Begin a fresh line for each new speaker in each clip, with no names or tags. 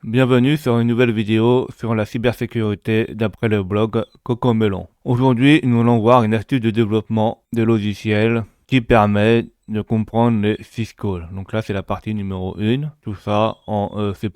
Bienvenue sur une nouvelle vidéo sur la cybersécurité d'après le blog Cocomelon. Aujourd'hui, nous allons voir une astuce de développement de logiciels qui permet de comprendre les syscalls. Donc là, c'est la partie numéro 1, tout ça en C++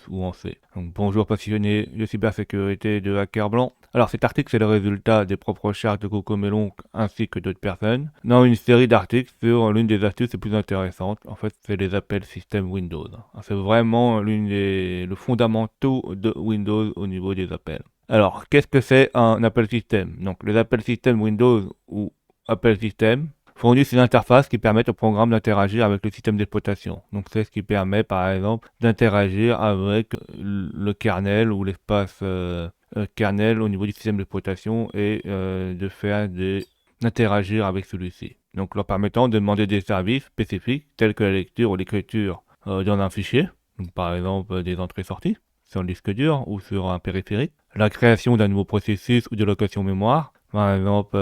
ou en C. Donc bonjour passionnés de cybersécurité de Hacker Blanc. Alors cet article, c'est le résultat des propres recherches de Cocomelon ainsi que d'autres personnes dans une série d'articles sur l'une des astuces les plus intéressantes. En fait, c'est les appels système Windows. C'est vraiment le fondamentaux de Windows au niveau des appels. Alors, qu'est-ce que c'est un appel système? Donc, les appels système Windows ou appels système fournissent une interface qui permet au programme d'interagir avec le système d'exploitation. Donc c'est ce qui permet par exemple d'interagir avec le kernel ou l'espace kernel au niveau du système d'exploitation et de faire d'interagir avec celui-ci. Donc leur permettant de demander des services spécifiques tels que la lecture ou l'écriture dans un fichier, donc par exemple des entrées-sorties sur le disque dur ou sur un périphérique, la création d'un nouveau processus ou de location mémoire, par exemple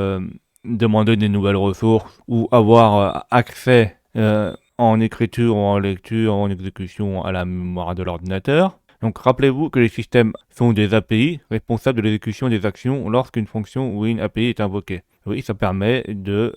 demander des nouvelles ressources ou avoir accès en écriture ou en lecture, en exécution à la mémoire de l'ordinateur. Donc rappelez-vous que les systèmes sont des API responsables de l'exécution des actions lorsqu'une fonction ou une API est invoquée. Oui, ça permet de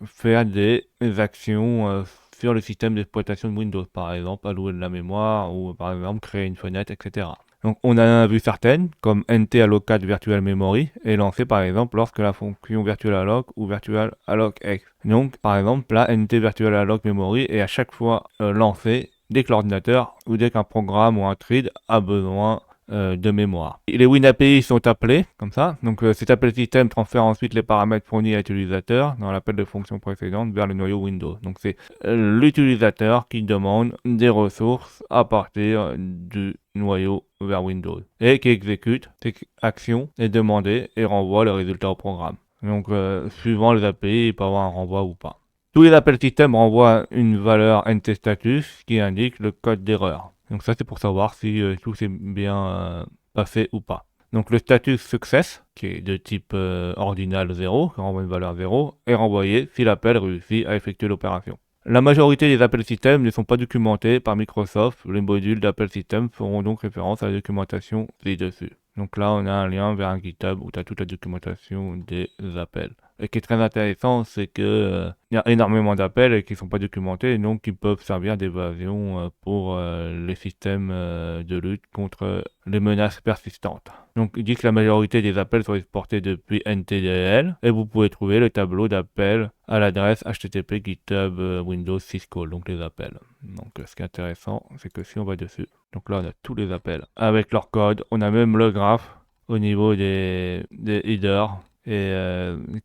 faire des actions sur le système d'exploitation de Windows, par exemple allouer de la mémoire ou par exemple créer une fenêtre, etc. Donc on en a vu certaines, comme nt-allocat virtual memory, est lancée par exemple lorsque la fonction virtual alloc ou virtual alloc x. Donc par exemple la nt virtual alloc memory est à chaque fois lancée dès que l'ordinateur ou dès qu'un programme ou un thread a besoin de mémoire. Les WinAPI sont appelés comme ça, donc cet appel système transfère ensuite les paramètres fournis à l'utilisateur dans l'appel de fonction précédente vers le noyau Windows. Donc c'est l'utilisateur qui demande des ressources à partir du noyau vers Windows et qui exécute ces actions et demandées et renvoie le résultat au programme. Donc suivant les API, il peut y avoir un renvoi ou pas. Tous les appels système renvoient une valeur ntStatus qui indique le code d'erreur. Donc ça c'est pour savoir si tout s'est bien passé ou pas. Donc le status success, qui est de type ordinal 0, qui renvoie une valeur 0, est renvoyé si l'appel réussit à effectuer l'opération. La majorité des appels système ne sont pas documentés par Microsoft. Les modules d'appel système feront donc référence à la documentation ci-dessus. Donc là, on a un lien vers un GitHub où tu as toute la documentation des appels. Et ce qui est très intéressant, c'est que il y a énormément d'appels qui ne sont pas documentés et donc qui peuvent servir d'évasion pour les systèmes de lutte contre les menaces persistantes. Donc il dit que la majorité des appels sont exportés depuis NTDL et vous pouvez trouver le tableau d'appels à l'adresse http github windows syscall, donc les appels. Donc ce qui est intéressant, c'est que si on va dessus, donc là on a tous les appels avec leur code, on a même le graphe au niveau des headers et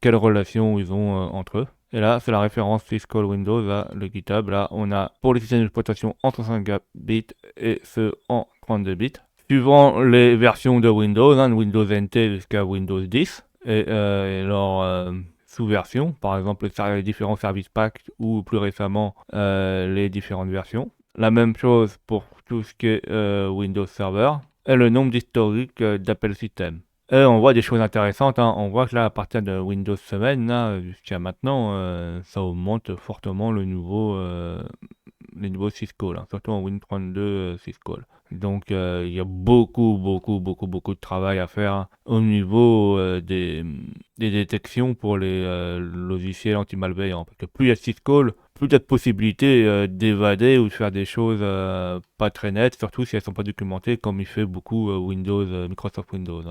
quelles relations ils ont entre eux. Et là, c'est la référence Syscall Windows, là, le GitHub. Là, on a pour les systèmes d'exploitation en 65 bits et ceux en 32 bits. Suivant les versions de Windows, Windows NT jusqu'à Windows 10, et leur sous-versions, par exemple les différents services packs ou plus récemment les différentes versions. La même chose pour tout ce qui est Windows Server et le nombre d'historiques d'appels système. Et on voit des choses intéressantes, on voit que là, à partir de Windows 7, jusqu'à maintenant, ça augmente fortement les nouveaux syscalls, surtout en Win32 syscall. Donc il y a beaucoup de travail à faire au niveau des détections pour les logiciels anti-malveillants. Parce que plus il y a de syscall, plus il y a de possibilités d'évader ou de faire des choses pas très nettes, surtout si elles sont pas documentées, comme il fait beaucoup Microsoft Windows.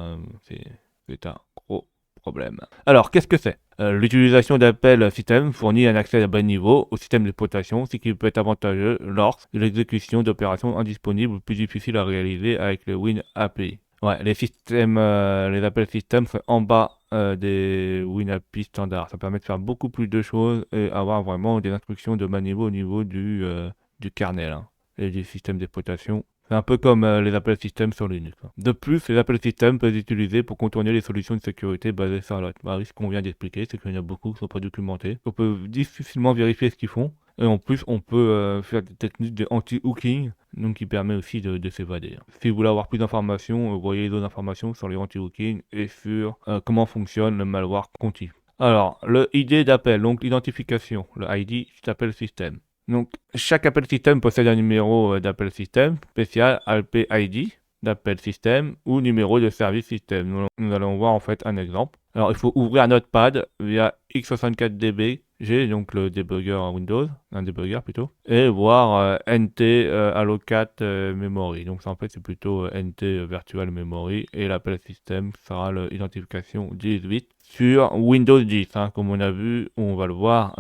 C'est un gros problème. Alors, qu'est-ce que c'est? L'utilisation d'appels système fournit un accès à bas niveau au système d'exploitation, ce qui peut être avantageux lorsque l'exécution d'opérations indisponibles ou plus difficiles à réaliser avec le WinAPI. Ouais, les appels système sont en bas des WinAPI standards. Ça permet de faire beaucoup plus de choses et avoir vraiment des instructions de bas niveau au niveau du kernel et du système d'exploitation. C'est un peu comme les appels système sur Linux. De plus, les appels système peuvent être utilisés pour contourner les solutions de sécurité basées sur la ce qu'on vient d'expliquer, c'est qu'il y en a beaucoup qui ne sont pas documentés. On peut difficilement vérifier ce qu'ils font. Et en plus, on peut faire des techniques de anti-hooking, donc qui permet aussi de s'évader. Si vous voulez avoir plus d'informations, vous voyez d'autres informations sur les anti-hooking et sur comment fonctionne le malware Conti. Alors, le ID d'appel, donc l'identification, le ID d'appel système. Donc, chaque appel système possède un numéro d'appel système spécial IP ID d'appel système ou numéro de service système. Nous allons voir en fait un exemple. Alors, il faut ouvrir Notepad via x64dbg, donc le debugger Windows, un debugger plutôt, et voir NT allocat memory. Donc, ça en fait, c'est plutôt NT virtual memory, et l'appel système sera l'identification 18 sur Windows 10. Hein, comme on a vu, on va le voir.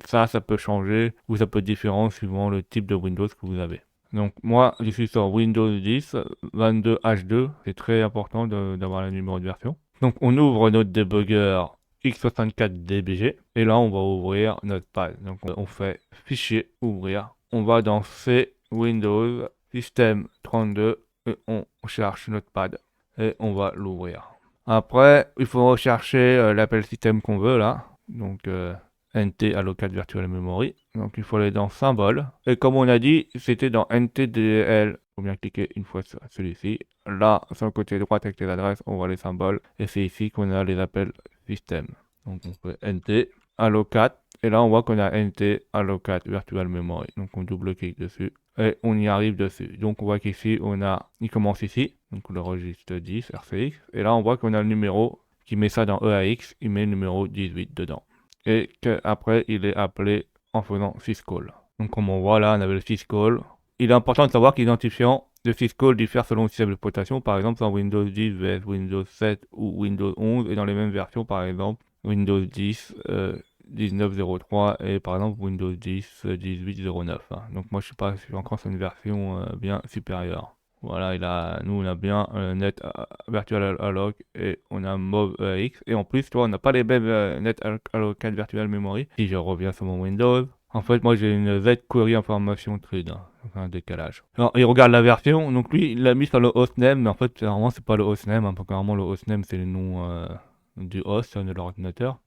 Ça peut changer ou ça peut être différent suivant le type de Windows que vous avez. Donc moi, je suis sur Windows 10 22H2. C'est très important d'avoir le numéro de version. Donc on ouvre notre debugger x64dbg et là on va ouvrir notre page. Donc on fait fichier, ouvrir. On va dans C, Windows, système 32 et on cherche notre pad et on va l'ouvrir. Après, il faut rechercher l'appel système qu'on veut là. Donc NT allocat virtual memory. Donc il faut aller dans symbole. Et comme on a dit, c'était dans NTDL. Il faut bien cliquer une fois sur celui-ci. Là, sur le côté droit avec les adresses, on voit les symboles. Et c'est ici qu'on a les appels système. Donc on fait NT allocat. Et là, on voit qu'on a NT allocat virtual memory. Donc on double-clique dessus. Et on y arrive dessus. Donc on voit qu'ici, il commence ici. Donc le registre 10, RCX. Et là, on voit qu'on a le numéro qui met ça dans EAX. Il met le numéro 18 dedans. Et qu'après, il est appelé en faisant syscall. Donc comme on voit là, on avait le syscall. Il est important de savoir que l'identifiant de syscall diffère selon le système d'exploitation. Par exemple, dans Windows 10 vs Windows 7 ou Windows 11 et dans les mêmes versions, par exemple Windows 10 19.03 et par exemple Windows 10 18.09. Hein. Donc moi je suis encore sur une version bien supérieure. Voilà, nous on a bien Net Virtual Alloc et on a MOVX. Et en plus, tu vois, on n'a pas les mêmes Net Allocat Virtual Memory. Si je reviens sur mon Windows, en fait, moi j'ai une Z-Query Information Trade, hein, donc un décalage. Alors, il regarde la version, donc lui, il l'a mis sur le hostname, mais en fait, vraiment, c'est pas le hostname, hein, parce que vraiment, le hostname, c'est le nom du host de l'ordinateur.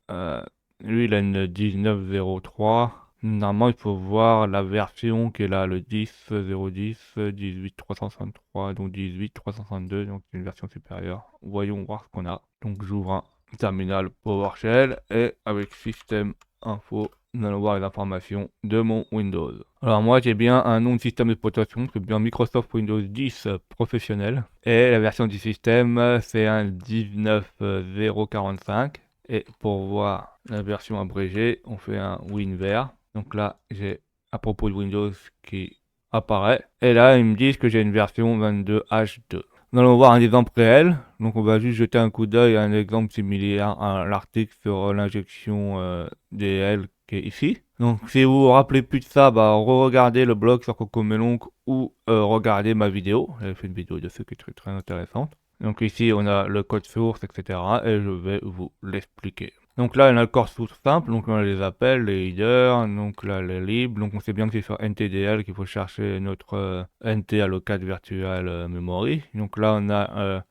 Lui, il a une 19.03. Normalement, il faut voir la version qui est là, le 10.010, 18.363, donc 18.362, donc c'est une version supérieure. Voyons voir ce qu'on a. Donc j'ouvre un terminal PowerShell et avec système info, nous allons voir les informations de mon Windows. Alors moi, j'ai bien un nom de système d'exploitation, c'est bien Microsoft Windows 10 professionnel. Et la version du système, c'est un 19.045. Et pour voir la version abrégée, on fait un WinVer. Donc là, j'ai à propos de Windows qui apparaît. Et là, ils me disent que j'ai une version 22H2. Nous allons voir un exemple réel. Donc on va juste jeter un coup d'œil à un exemple similaire à l'article sur l'injection DL qui est ici. Donc si vous vous rappelez plus de ça, re-regardez le blog sur Cocomelon ou regardez ma vidéo. J'ai fait une vidéo dessus qui est très très intéressante. Donc ici on a le code source, etc. Et je vais vous l'expliquer. Donc là, on a le corps source simple, donc on a les appels, les headers, donc là les libs. Donc on sait bien que c'est sur NTDL qu'il faut chercher notre NT allocat virtual memory. Donc là, on a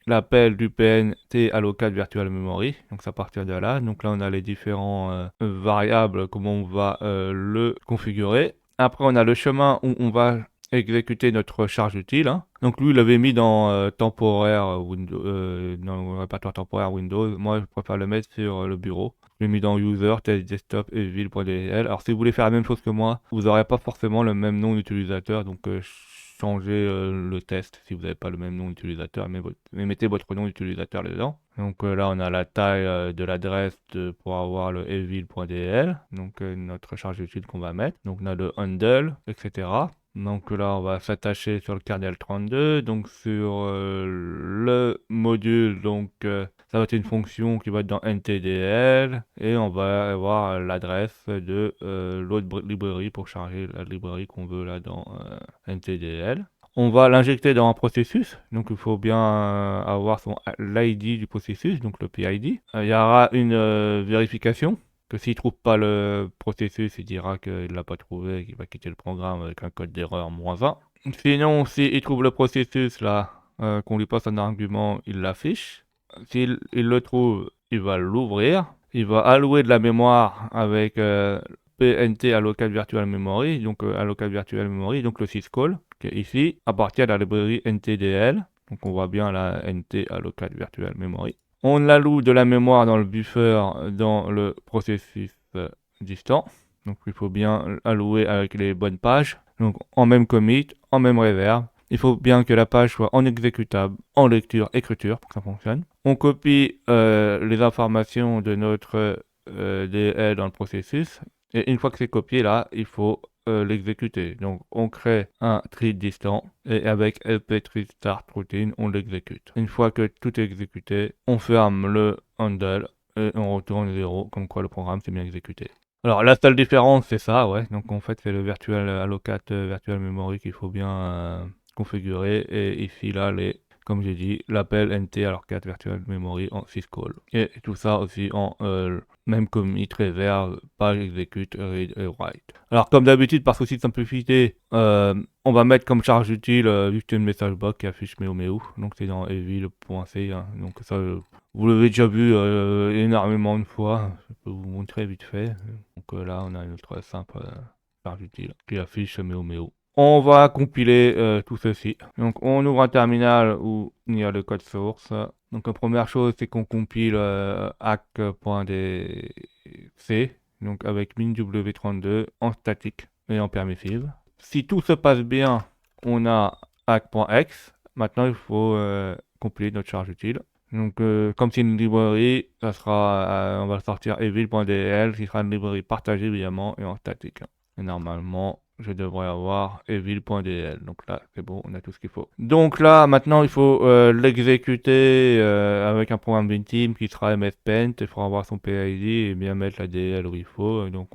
l'appel du PNT allocat virtual memory. Donc c'est à partir de là. Donc là, on a les différents variables, comment on va le configurer. Après, on a le chemin où on va exécuter notre charge utile. Hein. Donc lui, il l'avait mis dans temporaire Windows, dans le répertoire temporaire Windows. Moi, je préfère le mettre sur le bureau. Je l'ai mis dans User, Test Desktop et Ville.dl. Alors si vous voulez faire la même chose que moi, vous n'aurez pas forcément le même nom d'utilisateur. Donc changez le test si vous n'avez pas le même nom d'utilisateur, mais mettez votre nom d'utilisateur dedans. Donc là, on a la taille de l'adresse pour avoir le evil.dl, donc notre charge utile qu'on va mettre. Donc on a le handle, etc. Donc là, on va s'attacher sur le kernel 32, donc sur le module, donc ça va être une fonction qui va être dans NTDL, et on va avoir l'adresse de l'autre librairie pour charger la librairie qu'on veut là dans NTDL. On va l'injecter dans un processus, donc il faut bien avoir l'ID du processus, donc le PID. Il y aura une vérification que s'il trouve pas le processus, il dira qu'il l'a pas trouvé, qu'il va quitter le programme avec un code d'erreur -1. Sinon, s'il trouve le processus là, qu'on lui passe un argument, il l'affiche. S'il le trouve, il va l'ouvrir. Il va allouer de la mémoire avec PNT allocat virtual memory, donc allocat virtual memory, donc le syscall, qui est ici, appartient à la librairie NTDL. Donc on voit bien la NT allocat virtual memory. On alloue de la mémoire dans le buffer dans le processus distant. Donc il faut bien allouer avec les bonnes pages. Donc en même commit, en même reverb. Il faut bien que la page soit en exécutable, en lecture, écriture pour que ça fonctionne. On copie les informations de notre DL dans le processus. Et une fois que c'est copié là, il faut l'exécuter. Donc on crée un tree distant et avec lp tree start routine, on l'exécute. Une fois que tout est exécuté, on ferme le handle et on retourne 0, comme quoi le programme s'est bien exécuté. Alors la seule différence c'est ça, ouais. Donc en fait c'est le virtual allocate virtual memory qu'il faut bien configurer et ici là comme j'ai dit, l'appel nt allocate virtual memory en syscall. Et tout ça aussi en même commit, reverb, page execute, read et write. Alors comme d'habitude, par souci de simplicité, on va mettre comme charge utile juste une message box qui affiche meu. Donc c'est dans evil.c. Hein. Donc ça, vous l'avez déjà vu énormément de fois. Je peux vous montrer vite fait. Donc là, on a notre simple charge utile qui affiche meu. On va compiler tout ceci. Donc on ouvre un terminal où il y a le code source. Donc la première chose c'est qu'on compile hack.dc donc avec minw32 en statique et en permissive. Si tout se passe bien, on a hack.x. Maintenant il faut compiler notre charge utile. Donc comme c'est une librairie, ça sera, on va sortir evil.dl qui sera une librairie partagée évidemment et en statique. Et normalement, je devrais avoir evil.dl. Donc là, c'est bon, on a tout ce qu'il faut. Donc là, maintenant, il faut l'exécuter avec un programme Vinteam qui sera mspaint. Il faudra avoir son PID et bien mettre la DL où il faut. Donc,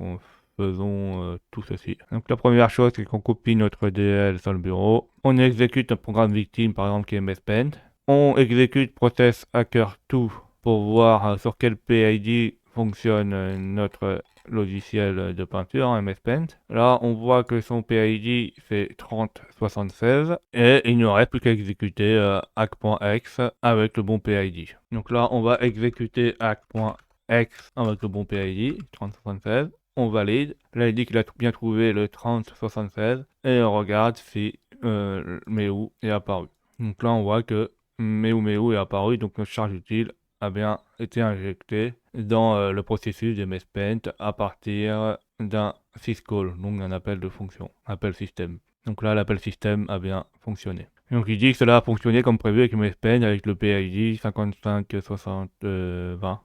faisons tout ceci. Donc la première chose, c'est qu'on copie notre DL sur le bureau. On exécute un programme victime, par exemple, qui est mspaint. On exécute process hacker2 pour voir sur quel PID fonctionne notre logiciel de peinture en MS Paint. Là, on voit que son PID c'est 3076 et il n'y aurait plus qu'à exécuter hack.x avec le bon PID. Donc là, on va exécuter hack.x avec le bon PID 3076. On valide. Là, il dit qu'il a bien trouvé le 3076 et on regarde si meu est apparu. Donc là, on voit que meu est apparu, donc notre charge utile a bien été injectée dans le processus de mspaint à partir d'un syscall, donc un appel de fonction, appel système. Donc là, l'appel système a bien fonctionné. Donc il dit que cela a fonctionné comme prévu avec mspaint avec le PID 556020.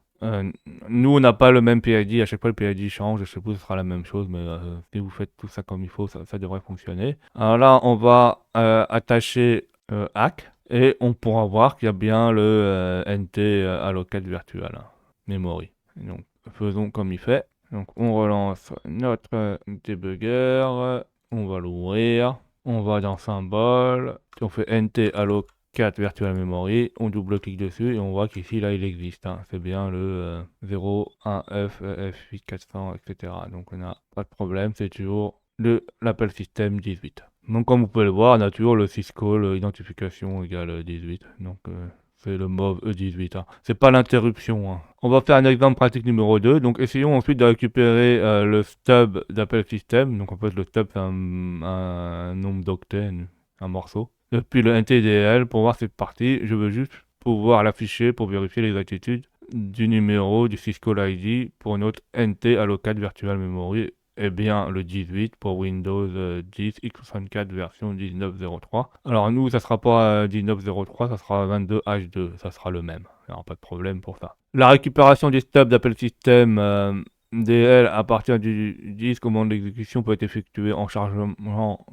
Nous, on n'a pas le même PID, à chaque fois le PID change, je suppose que ce sera la même chose, mais si vous faites tout ça comme il faut, ça devrait fonctionner. Alors là, on va attacher hack, et on pourra voir qu'il y a bien le NT allocate virtual memory. Donc faisons comme il fait. Donc on relance notre debugger, on va l'ouvrir, on va dans symbole, on fait NT allocate virtual memory, on double-clique dessus et on voit qu'ici là il existe. Hein. C'est bien le 0, 1, F, F8400, etc. Donc on n'a pas de problème, c'est toujours l'appel système 18. Donc comme vous pouvez le voir, on a toujours le syscall identification égale 18. Donc c'est le MOV E18. Hein. C'est pas l'interruption. Hein. On va faire un exemple pratique numéro 2. Donc essayons ensuite de récupérer le stub d'appel système. Donc en fait le stub c'est un nombre d'octets, un morceau. Depuis le NTDL pour voir cette partie, je veux juste pouvoir l'afficher pour vérifier l'exactitude du numéro du syscall ID pour notre NT allocate virtual memory est bien le 18 pour Windows 10 x64 version 19.03. Alors nous, ça sera pas 19.03, ça sera 22H2, ça sera le même. Il n'y aura pas de problème pour ça. La récupération des stubs d'appel système DL à partir du disque au moment de l'exécution peut être effectuée en chargeant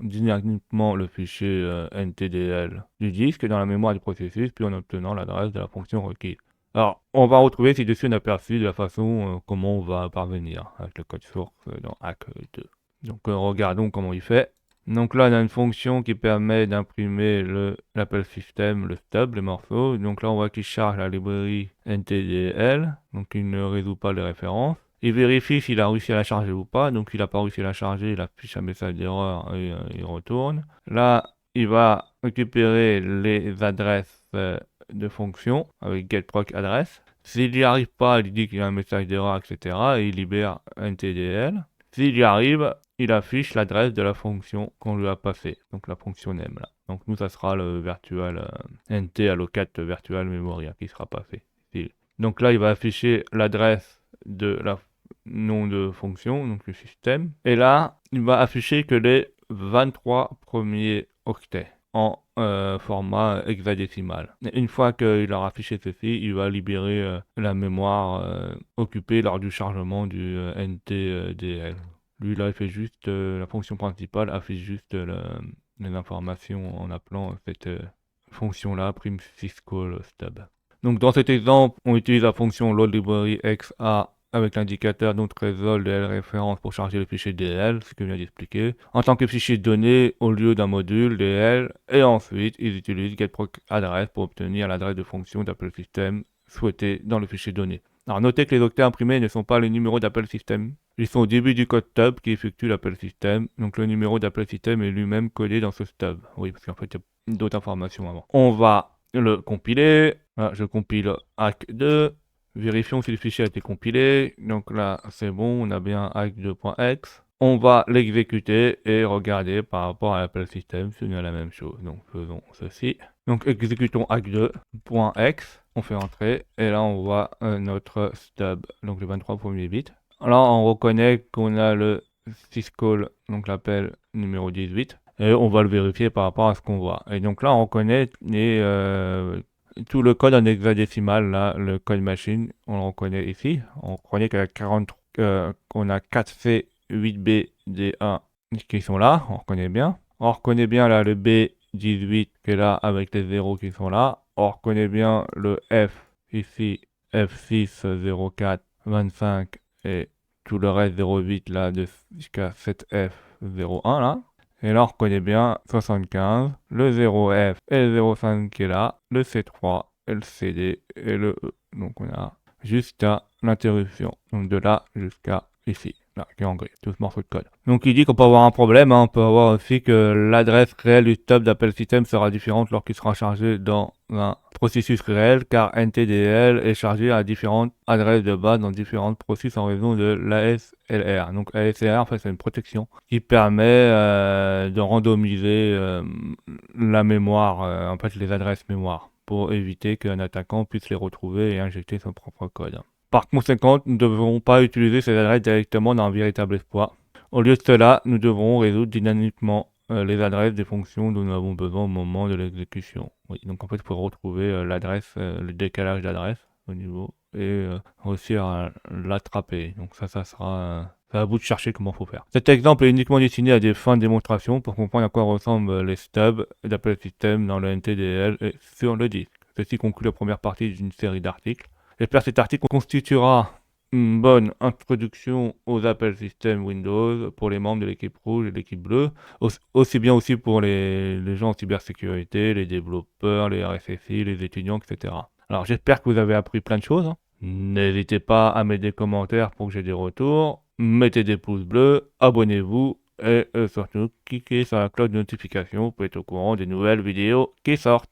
dynamiquement le fichier NTDL du disque dans la mémoire du processus, puis en obtenant l'adresse de la fonction requise. Alors, on va retrouver ci-dessus un aperçu de la façon comment on va parvenir avec le code source dans Hack2. Donc, regardons comment il fait. Donc là, on a une fonction qui permet d'imprimer l'appel système, le stub, les morceaux. Donc là, on voit qu'il charge la librairie NTDL. Donc, il ne résout pas les références. Il vérifie s'il a réussi à la charger ou pas. Donc, il n'a pas réussi à la charger, il affiche un message d'erreur et il retourne. Là, il va récupérer les adresses de fonction avec getproc adresse. S'il n'y arrive pas, il dit qu'il y a un message d'erreur, etc. et il libère un TDL. S'il y arrive, il affiche l'adresse de la fonction qu'on lui a passée, donc la fonction name là. Donc nous, ça sera le virtual nt allocate virtual memory qui sera passé. Donc là, il va afficher l'adresse de la nom de fonction, donc le système. Et là, il va afficher que les 23 premiers octets en format hexadécimal. Et une fois qu'il aura affiché ceci, il va libérer la mémoire occupée lors du chargement du NTDL. Lui, là, il fait juste la fonction principale, affiche juste les informations en appelant cette fonction-là, prime syscall stub. Donc dans cet exemple, on utilise la fonction loadLibraryXA avec l'indicateur .resol DL référence pour charger le fichier DL, ce que je viens d'expliquer, en tant que fichier de données au lieu d'un module DL, et ensuite ils utilisent getProcAddress pour obtenir l'adresse de fonction d'appel système souhaitée dans le fichier donné. Alors notez que les octets imprimés ne sont pas les numéros d'appel système, ils sont au début du code stub qui effectue l'appel système, donc le numéro d'appel système est lui-même codé dans ce stub. Oui, parce qu'en fait il y a d'autres informations avant. On va le compiler. Voilà, je compile hack2. Vérifions si le fichier a été compilé. Donc là, c'est bon, on a bien hack2.exe. On va l'exécuter et regarder par rapport à l'appel système si on a la même chose. Donc faisons ceci. Donc exécutons hack2.exe. On fait entrer et là on voit notre stub, donc les 23 premiers bits. Là on reconnaît qu'on a le syscall, donc l'appel numéro 18. Et on va le vérifier par rapport à ce qu'on voit. Et donc là, on reconnaît tout le code en hexadécimal, là, le code machine, on le reconnaît ici. On reconnaît qu'on a 4C, 8B, D1 qui sont là, on reconnaît bien. On reconnaît bien là le B18 qui est là avec les 0 qui sont là. On reconnaît bien le F ici, F6, 04, 25 et tout le reste 08 là jusqu'à 7F, 01 là. Et là, on reconnaît bien 75, le 0F et le 05 qui est là, le C3 et le CD et le E. Donc on a jusqu'à l'interruption. Donc de là jusqu'à ici, là, qui est en gris, tout ce morceau de code. Donc il dit qu'on peut avoir un problème, hein. On peut avoir aussi que l'adresse réelle du stub d'appel système sera différente lorsqu'il sera chargé dans un processus réel, car NTDL est chargé à différentes adresses de base dans différentes processus en raison de l'ASLR. Donc ASLR, en fait, c'est une protection qui permet de randomiser la mémoire, en fait, les adresses mémoire, pour éviter qu'un attaquant puisse les retrouver et injecter son propre code. Par conséquent, nous ne devrons pas utiliser ces adresses directement dans un véritable exploit. Au lieu de cela, nous devrons résoudre dynamiquement les adresses des fonctions dont nous avons besoin au moment de l'exécution. Oui, donc en fait, il faut retrouver l'adresse, le décalage d'adresse au niveau et réussir à l'attraper. Donc ça sera à vous de chercher comment il faut faire. Cet exemple est uniquement destiné à des fins de démonstration pour comprendre à quoi ressemblent les stubs d'appel système dans le NTDL et sur le disque. Ceci conclut la première partie d'une série d'articles. J'espère que cet article constituera une bonne introduction aux appels système Windows pour les membres de l'équipe rouge et de l'équipe bleue, aussi bien aussi pour les gens en cybersécurité, les développeurs, les RSSI, les étudiants, etc. Alors j'espère que vous avez appris plein de choses. N'hésitez pas à mettre des commentaires pour que j'ai des retours, mettez des pouces bleus, abonnez-vous et surtout cliquez sur la cloche de notification pour être au courant des nouvelles vidéos qui sortent.